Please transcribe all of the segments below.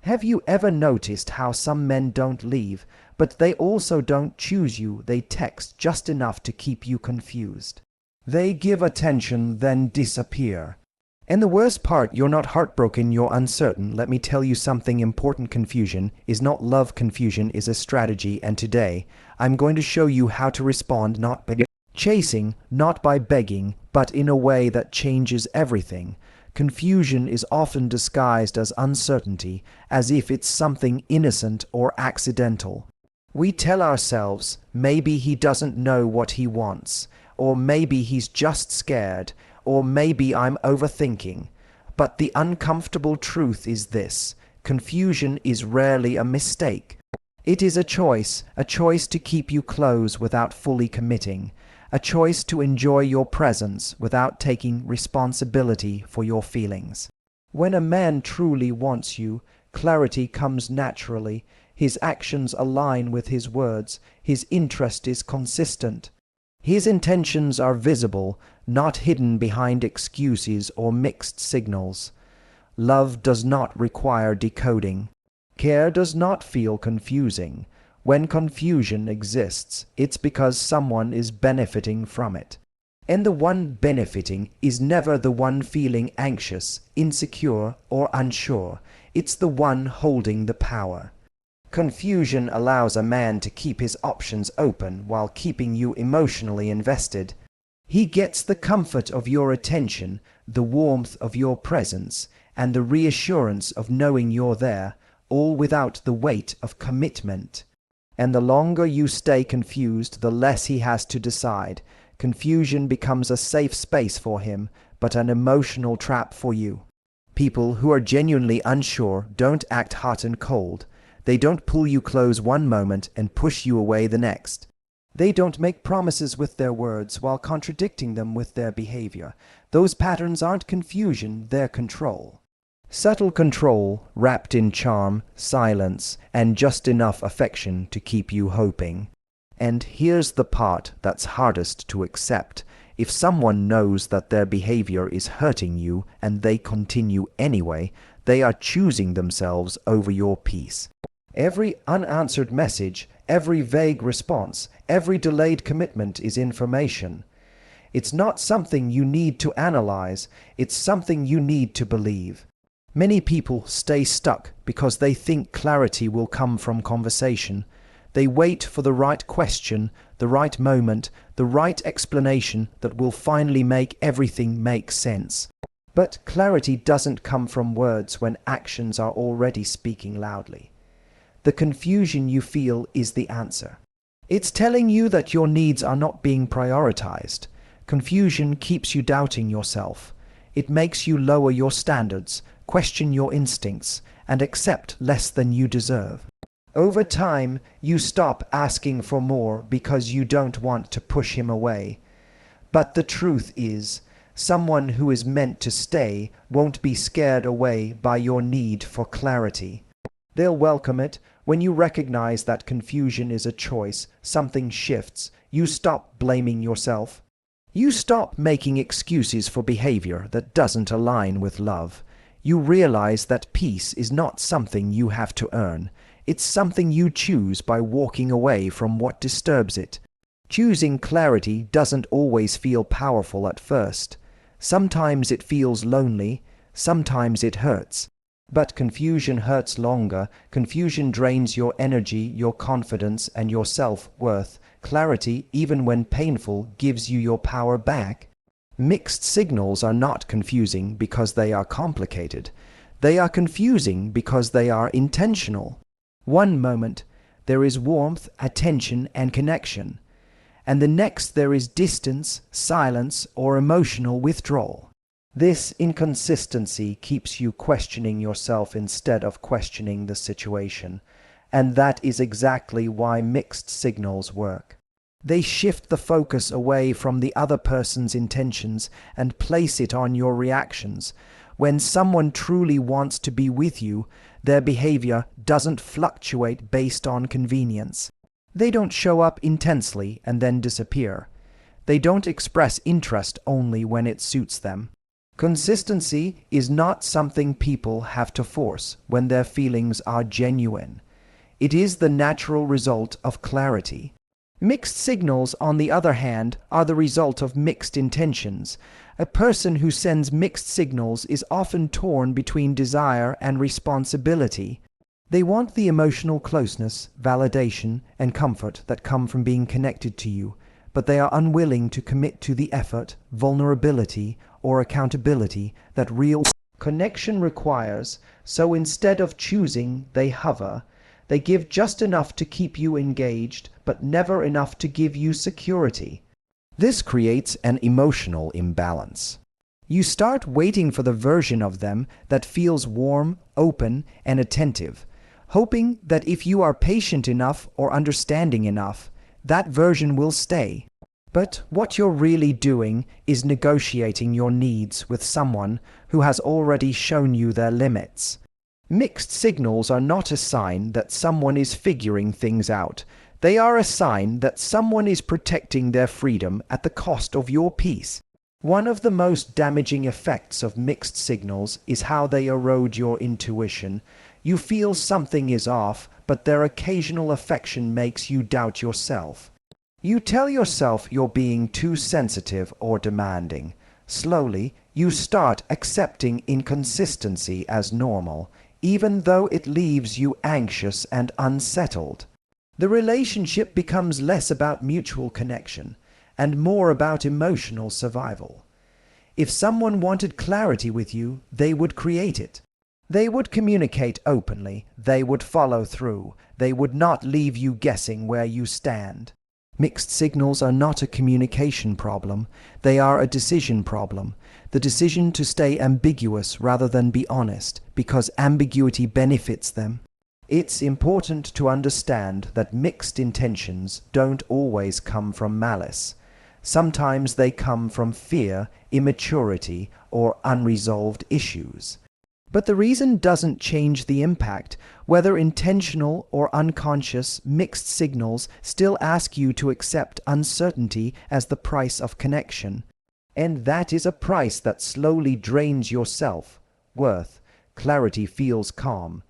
Have you ever noticed how some men don't leave, but they also don't choose you? They text just enough to keep you confused. They give attention, then disappear. And the worst part, you're not heartbroken, you're uncertain. Let me tell you something important. Confusion is not love. Confusion is a strategy, and today I'm going to show you how to respond not by chasing, not by begging, but in a way that changes everything. Confusion is often disguised as uncertainty, as if it's something innocent or accidental. We tell ourselves, maybe he doesn't know what he wants, or maybe he's just scared, or maybe I'm overthinking. But the uncomfortable truth is this: confusion is rarely a mistake. It is a choice to keep you close without fully committing, a choice to enjoy your presence without taking responsibility for your feelings. When a man truly wants you, clarity comes naturally, his actions align with his words, his interest is consistent. His intentions are visible, not hidden behind excuses or mixed signals. Love does not require decoding. Care does not feel confusing. When confusion exists, it's because someone is benefiting from it. And the one benefiting is never the one feeling anxious, insecure, or unsure. It's the one holding the power. Confusion allows a man to keep his options open while keeping you emotionally invested. He gets the comfort of your attention, the warmth of your presence, and the reassurance of knowing you're there, all without the weight of commitment. And the longer you stay confused, the less he has to decide. Confusion becomes a safe space for him, but an emotional trap for you. People who are genuinely unsure don't act hot and cold. They don't pull you close one moment and push you away the next. They don't make promises with their words while contradicting them with their behavior. Those patterns aren't confusion, they're control. Subtle control wrapped in charm, silence, and just enough affection to keep you hoping. And here's the part that's hardest to accept. If someone knows that their behavior is hurting you and they continue anyway, they are choosing themselves over your peace. Every unanswered message, every vague response, every delayed commitment is information. It's not something you need to analyze, it's something you need to believe. Many people stay stuck because they think clarity will come from conversation. They wait for the right question, the right moment, the right explanation that will finally make everything make sense. But clarity doesn't come from words when actions are already speaking loudly. The confusion you feel is the answer. It's telling you that your needs are not being prioritized. Confusion keeps you doubting yourself. It makes you lower your standards, question your instincts, and accept less than you deserve. Over time, you stop asking for more because you don't want to push him away. But the truth is, someone who is meant to stay won't be scared away by your need for clarity. They'll welcome it. When you recognize that confusion is a choice, something shifts. You stop blaming yourself. You stop making excuses for behavior that doesn't align with love. You realize that peace is not something you have to earn. It's something you choose by walking away from what disturbs it. Choosing clarity doesn't always feel powerful at first. Sometimes it feels lonely, sometimes it hurts. But confusion hurts longer. Confusion drains your energy, your confidence, and your self-worth. Clarity, even when painful, gives you your power back. Mixed signals are not confusing because they are complicated. They are confusing because they are intentional. One moment, there is warmth, attention, and connection. And the next there is distance, silence, or emotional withdrawal. This inconsistency keeps you questioning yourself instead of questioning the situation. And that is exactly why mixed signals work. They shift the focus away from the other person's intentions and place it on your reactions. When someone truly wants to be with you, their behavior doesn't fluctuate based on convenience. They don't show up intensely and then disappear. They don't express interest only when it suits them. Consistency is not something people have to force when their feelings are genuine. It is the natural result of clarity. Mixed signals, on the other hand, are the result of mixed intentions. A person who sends mixed signals is often torn between desire and responsibility. They want the emotional closeness, validation, and comfort that come from being connected to you, but they are unwilling to commit to the effort, vulnerability, or accountability that real connection requires, so instead of choosing, they hover. They give just enough to keep you engaged, but never enough to give you security. This creates an emotional imbalance. You start waiting for the version of them that feels warm, open, and attentive, hoping that if you are patient enough or understanding enough, that version will stay. But what you're really doing is negotiating your needs with someone who has already shown you their limits. Mixed signals are not a sign that someone is figuring things out. They are a sign that someone is protecting their freedom at the cost of your peace. One of the most damaging effects of mixed signals is how they erode your intuition. You feel something is off, but their occasional affection makes you doubt yourself. You tell yourself you're being too sensitive or demanding. Slowly, you start accepting inconsistency as normal, even though it leaves you anxious and unsettled. The relationship becomes less about mutual connection and more about emotional survival. If someone wanted clarity with you, they would create it. They would communicate openly, they would follow through, they would not leave you guessing where you stand. Mixed signals are not a communication problem, they are a decision problem. The decision to stay ambiguous rather than be honest, because ambiguity benefits them. It's important to understand that mixed intentions don't always come from malice. Sometimes they come from fear, immaturity, or unresolved issues. But the reason doesn't change the impact. Whether intentional or unconscious, mixed signals still ask you to accept uncertainty as the price of connection. And that is a price that slowly drains your self-worth. Clarity feels calm.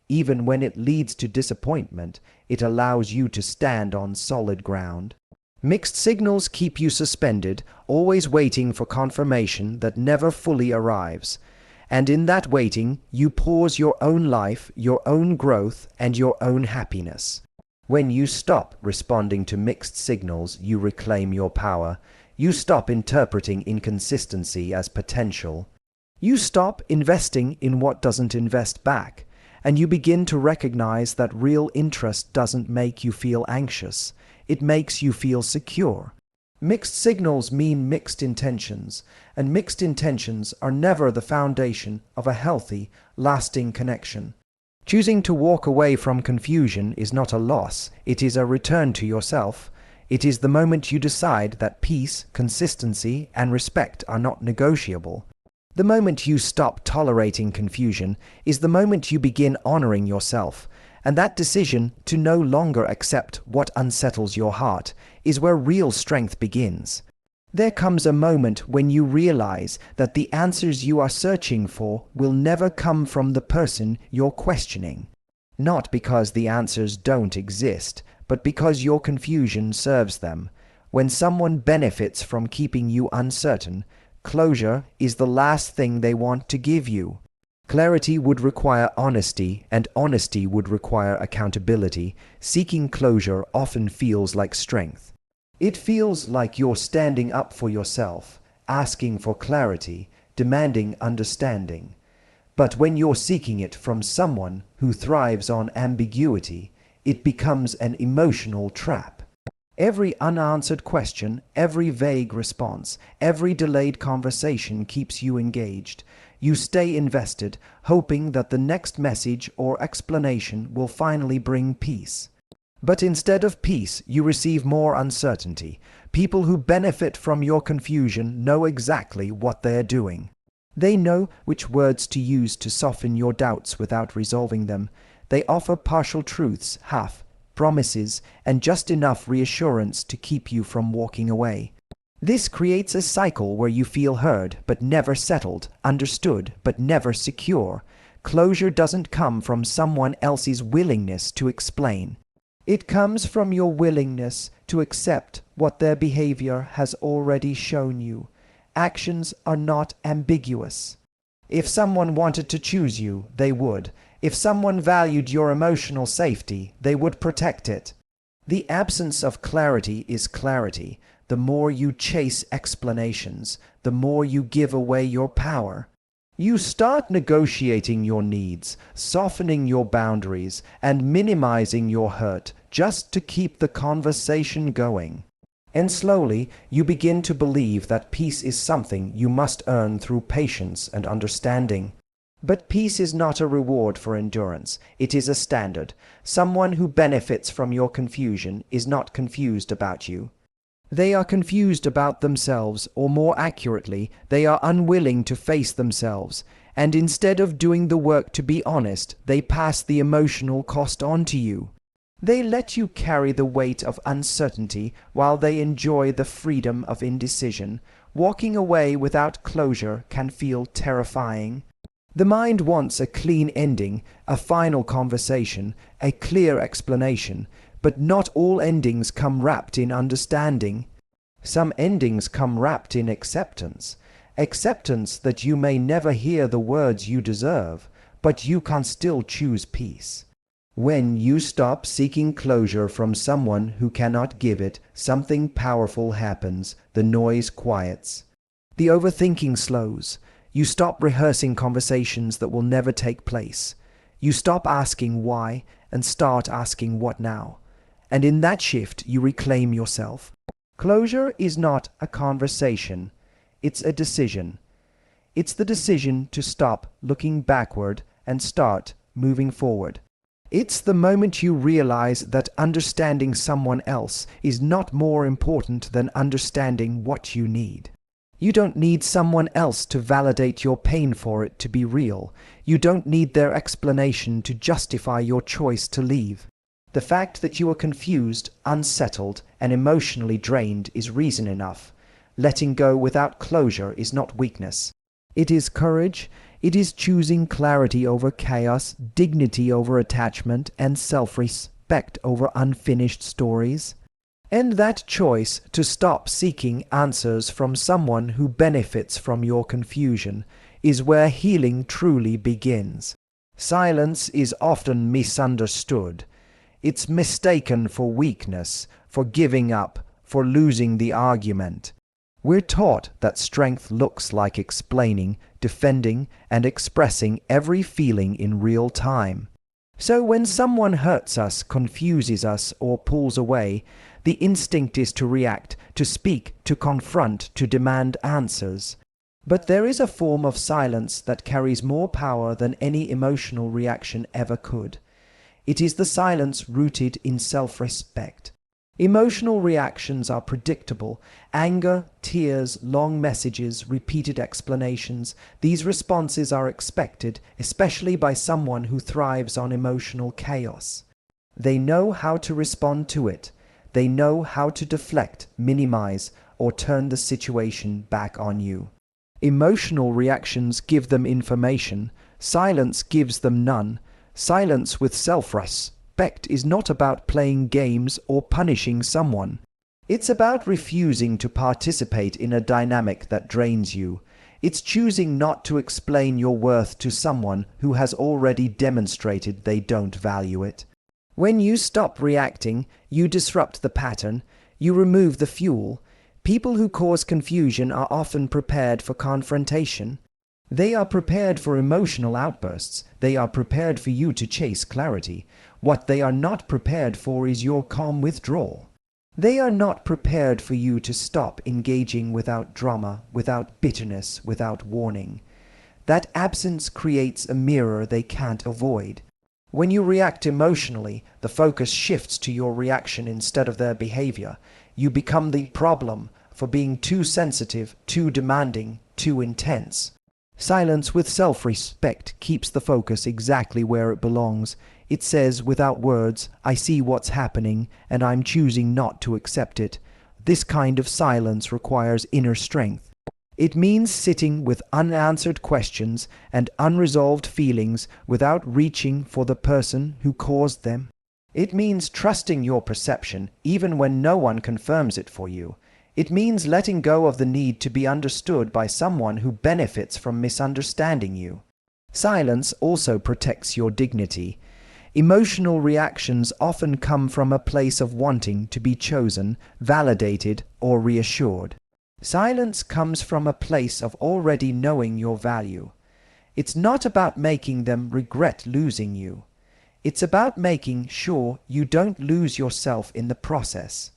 Even when it leads to disappointment, it allows you to stand on solid ground. Mixed signals keep you suspended, always waiting for confirmation that never fully arrives. And in that waiting, you pause your own life, your own growth, and your own happiness. When you stop responding to mixed signals, you reclaim your power. You stop interpreting inconsistency as potential. You stop investing in what doesn't invest back. And you begin to recognize that real interest doesn't make you feel anxious. It makes you feel secure. Mixed signals mean mixed intentions, and mixed intentions are never the foundation of a healthy, lasting connection. Choosing to walk away from confusion is not a loss, it is a return to yourself. It is the moment you decide that peace, consistency, and respect are not negotiable. The moment you stop tolerating confusion is the moment you begin honoring yourself, and that decision to no longer accept what unsettles your heart is where real strength begins. There comes a moment when you realize that the answers you are searching for will never come from the person you're questioning. Not because the answers don't exist, but because your confusion serves them. When someone benefits from keeping you uncertain, closure is the last thing they want to give you. Clarity would require honesty, and honesty would require accountability. Seeking closure often feels like strength. It feels like you're standing up for yourself, asking for clarity, demanding understanding. But when you're seeking it from someone who thrives on ambiguity, it becomes an emotional trap. Every unanswered question, every vague response, every delayed conversation keeps you engaged. You stay invested, hoping that the next message or explanation will finally bring peace. But instead of peace, you receive more uncertainty. People who benefit from your confusion know exactly what they're doing. They know which words to use to soften your doubts without resolving them. They offer partial truths, half promises, and just enough reassurance to keep you from walking away. This creates a cycle where you feel heard but never settled, understood but never secure. Closure doesn't come from someone else's willingness to explain. It comes from your willingness to accept what their behavior has already shown you. Actions are not ambiguous. If someone wanted to choose you, they would. If someone valued your emotional safety, they would protect it. The absence of clarity is clarity. The more you chase explanations, the more you give away your power. You start negotiating your needs, softening your boundaries, and minimizing your hurt just to keep the conversation going. And slowly, you begin to believe that peace is something you must earn through patience and understanding. But peace is not a reward for endurance. It is a standard. Someone who benefits from your confusion is not confused about you. They are confused about themselves, or more accurately, they are unwilling to face themselves, and instead of doing the work to be honest, they pass the emotional cost on to you. They let you carry the weight of uncertainty while they enjoy the freedom of indecision. Walking away without closure can feel terrifying. The mind wants a clean ending, a final conversation, a clear explanation, but not all endings come wrapped in understanding. Some endings come wrapped in acceptance. Acceptance that you may never hear the words you deserve, but you can still choose peace. When you stop seeking closure from someone who cannot give it, something powerful happens. The noise quiets. The overthinking slows. You stop rehearsing conversations that will never take place. You stop asking why and start asking what now. And in that shift, you reclaim yourself. Closure is not a conversation. It's a decision. It's the decision to stop looking backward and start moving forward. It's the moment you realize that understanding someone else is not more important than understanding what you need. You don't need someone else to validate your pain for it to be real. You don't need their explanation to justify your choice to leave. The fact that you are confused, unsettled, and emotionally drained is reason enough. Letting go without closure is not weakness. It is courage. It is choosing clarity over chaos, dignity over attachment, and self-respect over unfinished stories. And that choice to stop seeking answers from someone who benefits from your confusion is where healing truly begins. Silence is often misunderstood. It's mistaken for weakness, for giving up, for losing the argument. We're taught that strength looks like explaining, defending, and expressing every feeling in real time. So when someone hurts us, confuses us, or pulls away, the instinct is to react, to speak, to confront, to demand answers. But there is a form of silence that carries more power than any emotional reaction ever could. It is the silence rooted in self-respect. Emotional reactions are predictable. Anger, tears, long messages, repeated explanations. These responses are expected, especially by someone who thrives on emotional chaos. They know how to respond to it. They know how to deflect, minimize, or turn the situation back on you. Emotional reactions give them information. Silence gives them none. Silence with self-respect is not about playing games or punishing someone. It's about refusing to participate in a dynamic that drains you. It's choosing not to explain your worth to someone who has already demonstrated they don't value it. When you stop reacting, you disrupt the pattern, you remove the fuel. People who cause confusion are often prepared for confrontation. They are prepared for emotional outbursts. They are prepared for you to chase clarity. What they are not prepared for is your calm withdrawal. They are not prepared for you to stop engaging without drama, without bitterness, without warning. That absence creates a mirror they can't avoid. When you react emotionally, the focus shifts to your reaction instead of their behavior. You become the problem for being too sensitive, too demanding, too intense. Silence with self-respect keeps the focus exactly where it belongs. It says without words, I see what's happening and I'm choosing not to accept it. This kind of silence requires inner strength. It means sitting with unanswered questions and unresolved feelings without reaching for the person who caused them. It means trusting your perception even when no one confirms it for you. It means letting go of the need to be understood by someone who benefits from misunderstanding you. Silence also protects your dignity. Emotional reactions often come from a place of wanting to be chosen, validated, or reassured. Silence comes from a place of already knowing your value. It's not about making them regret losing you. It's about making sure you don't lose yourself in the process.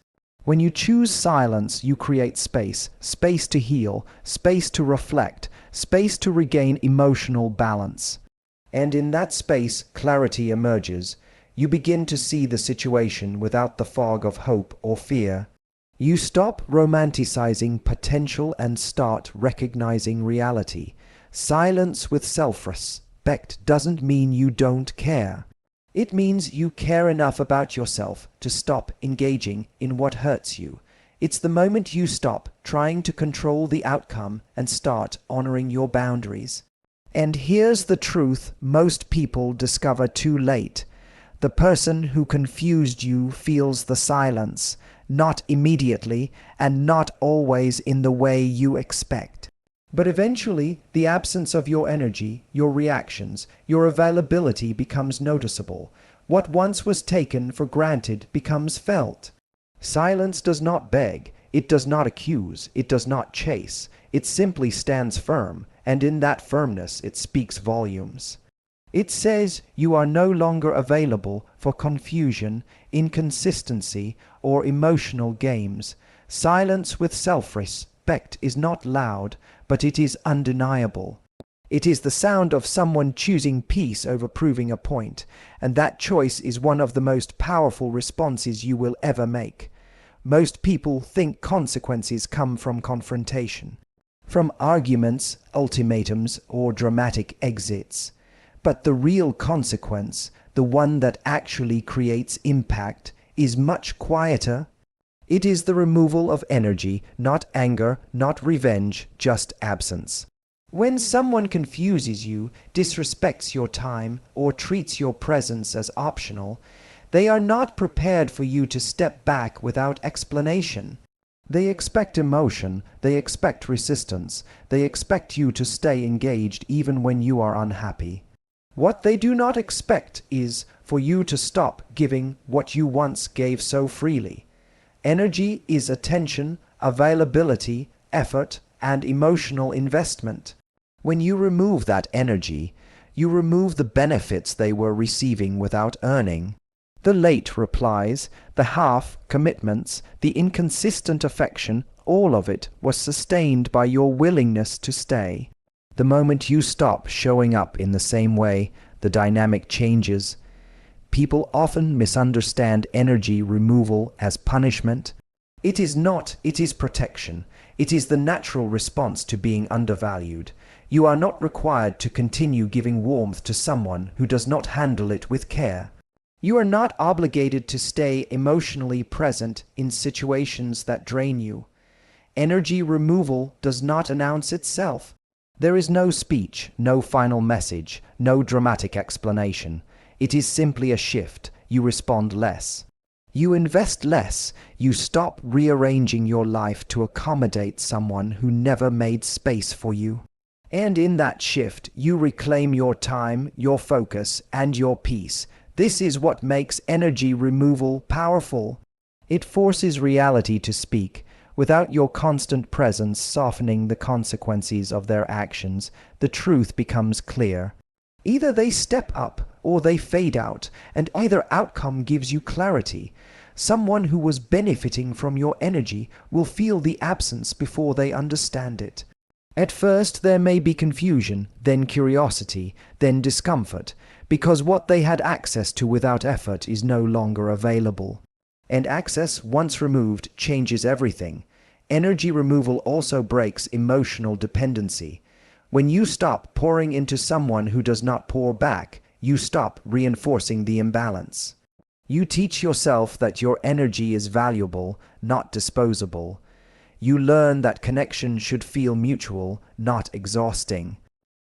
When you choose silence, you create space, space to heal, space to reflect, space to regain emotional balance. And in that space, clarity emerges. You begin to see the situation without the fog of hope or fear. You stop romanticizing potential and start recognizing reality. Silence with self-respect doesn't mean you don't care. It means you care enough about yourself to stop engaging in what hurts you. It's the moment you stop trying to control the outcome and start honoring your boundaries. And here's the truth most people discover too late. The person who confused you feels the silence, not immediately and not always in the way you expect. But eventually, the absence of your energy, your reactions, your availability becomes noticeable. What once was taken for granted becomes felt. Silence does not beg, it does not accuse, it does not chase. It simply stands firm, and in that firmness it speaks volumes. It says you are no longer available for confusion, inconsistency, or emotional games. Silence with self-respect is not loud, but it is undeniable. It is the sound of someone choosing peace over proving a point, and that choice is one of the most powerful responses you will ever make. Most people think consequences come from confrontation, from arguments, ultimatums, or dramatic exits. But the real consequence, the one that actually creates impact, is much quieter. It is the removal of energy, not anger, not revenge, just absence. When someone confuses you, disrespects your time, or treats your presence as optional, they are not prepared for you to step back without explanation. They expect emotion, they expect resistance, they expect you to stay engaged even when you are unhappy. What they do not expect is for you to stop giving what you once gave so freely. Energy is attention, availability, effort, and emotional investment. When you remove that energy, you remove the benefits they were receiving without earning. The late replies, the half commitments, the inconsistent affection, all of it was sustained by your willingness to stay. The moment you stop showing up in the same way, the dynamic changes. People often misunderstand energy removal as punishment. It is not, it is protection. It is the natural response to being undervalued. You are not required to continue giving warmth to someone who does not handle it with care. You are not obligated to stay emotionally present in situations that drain you. Energy removal does not announce itself. There is no speech, no final message, no dramatic explanation. It is simply a shift. You respond less. You invest less. You stop rearranging your life to accommodate someone who never made space for you. And in that shift, you reclaim your time, your focus, and your peace. This is what makes energy removal powerful. It forces reality to speak. Without your constant presence softening the consequences of their actions, the truth becomes clear. Either they step up or they fade out, and either outcome gives you clarity. Someone who was benefiting from your energy will feel the absence before they understand it. At first there may be confusion, then curiosity, then discomfort, because what they had access to without effort is no longer available. And access, once removed, changes everything. Energy removal also breaks emotional dependency. When you stop pouring into someone who does not pour back, you stop reinforcing the imbalance. You teach yourself that your energy is valuable, not disposable. You learn that connection should feel mutual, not exhausting.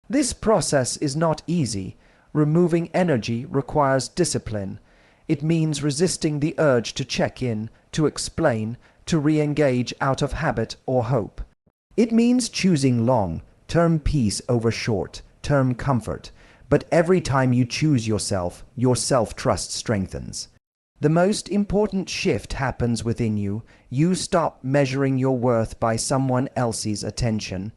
This process is not easy. Removing energy requires discipline. It means resisting the urge to check in, to explain, to re-engage out of habit or hope. It means choosing long-term peace over short-term comfort. But every time you choose yourself, your self-trust strengthens. The most important shift happens within you. You stop measuring your worth by someone else's attention.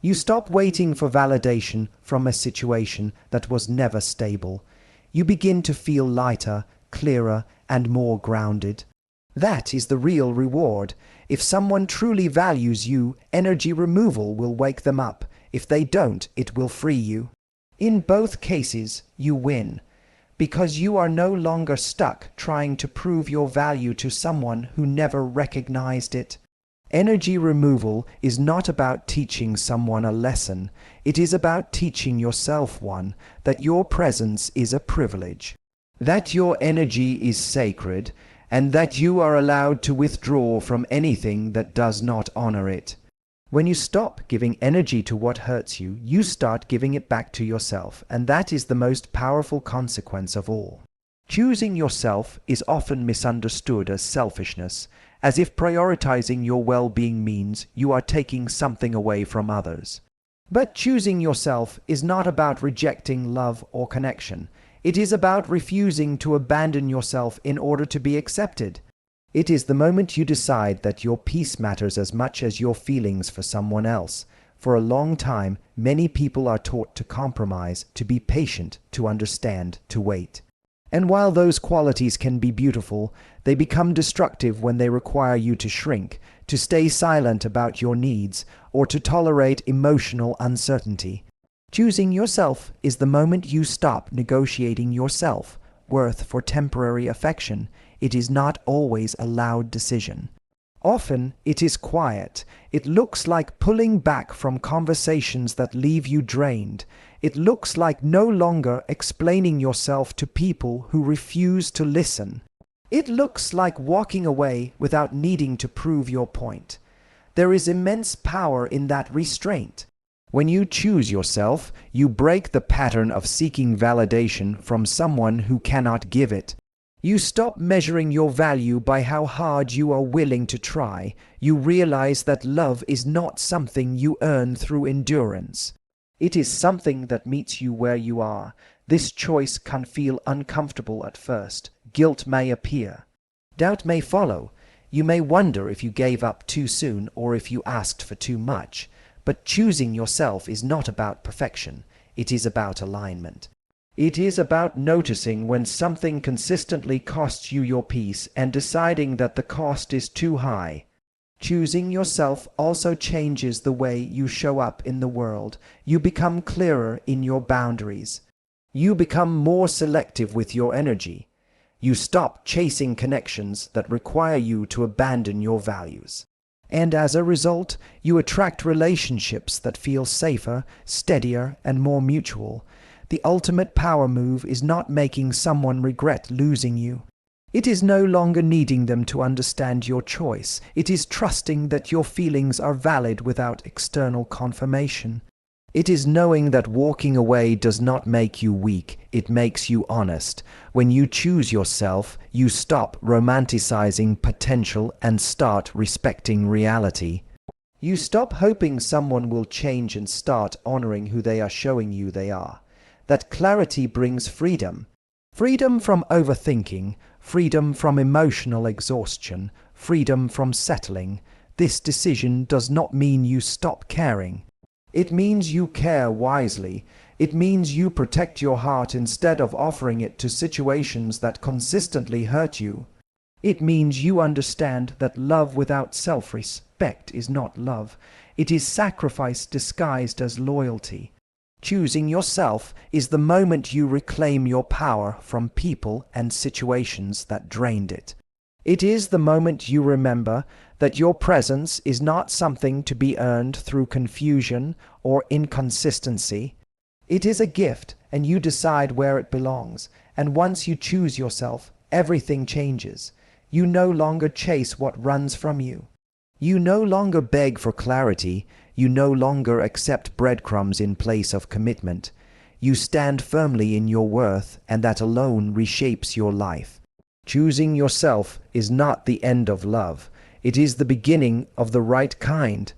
You stop waiting for validation from a situation that was never stable. You begin to feel lighter, clearer, and more grounded. That is the real reward. If someone truly values you, energy removal will wake them up. If they don't, it will free you. In both cases, you win, because you are no longer stuck trying to prove your value to someone who never recognized it. Energy removal is not about teaching someone a lesson. It is about teaching yourself one, that your presence is a privilege, that your energy is sacred, and that you are allowed to withdraw from anything that does not honor it. When you stop giving energy to what hurts you, you start giving it back to yourself, and that is the most powerful consequence of all. Choosing yourself is often misunderstood as selfishness, as if prioritizing your well-being means you are taking something away from others. But choosing yourself is not about rejecting love or connection. It is about refusing to abandon yourself in order to be accepted. It is the moment you decide that your peace matters as much as your feelings for someone else. For a long time, many people are taught to compromise, to be patient, to understand, to wait. And while those qualities can be beautiful, they become destructive when they require you to shrink, to stay silent about your needs, or to tolerate emotional uncertainty. Choosing yourself is the moment you stop negotiating your self-worth for temporary affection. It is not always a loud decision. Often it is quiet. It looks like pulling back from conversations that leave you drained. It looks like no longer explaining yourself to people who refuse to listen. It looks like walking away without needing to prove your point. There is immense power in that restraint. When you choose yourself, you break the pattern of seeking validation from someone who cannot give it. You stop measuring your value by how hard you are willing to try. You realize that love is not something you earn through endurance. It is something that meets you where you are. This choice can feel uncomfortable at first. Guilt may appear. Doubt may follow. You may wonder if you gave up too soon or if you asked for too much. But choosing yourself is not about perfection. It is about alignment. It is about noticing when something consistently costs you your peace and deciding that the cost is too high. Choosing yourself also changes the way you show up in the world. You become clearer in your boundaries. You become more selective with your energy. You stop chasing connections that require you to abandon your values. And as a result, you attract relationships that feel safer, steadier, and more mutual. The ultimate power move is not making someone regret losing you. It is no longer needing them to understand your choice. It is trusting that your feelings are valid without external confirmation. It is knowing that walking away does not make you weak, it makes you honest. When you choose yourself, you stop romanticizing potential and start respecting reality. You stop hoping someone will change and start honoring who they are showing you they are. That clarity brings freedom. Freedom from overthinking, freedom from emotional exhaustion, freedom from settling. This decision does not mean you stop caring. It means you care wisely. It means you protect your heart instead of offering it to situations that consistently hurt you. It means you understand that love without self-respect is not love. It is sacrifice disguised as loyalty. Choosing yourself is the moment you reclaim your power from people and situations that drained it. It is the moment you remember that your presence is not something to be earned through confusion or inconsistency. It is a gift, and you decide where it belongs. And once you choose yourself, everything changes. You no longer chase what runs from you. You no longer beg for clarity. You no longer accept breadcrumbs in place of commitment. You stand firmly in your worth, and that alone reshapes your life. Choosing yourself is not the end of love. It is the beginning of the right kind.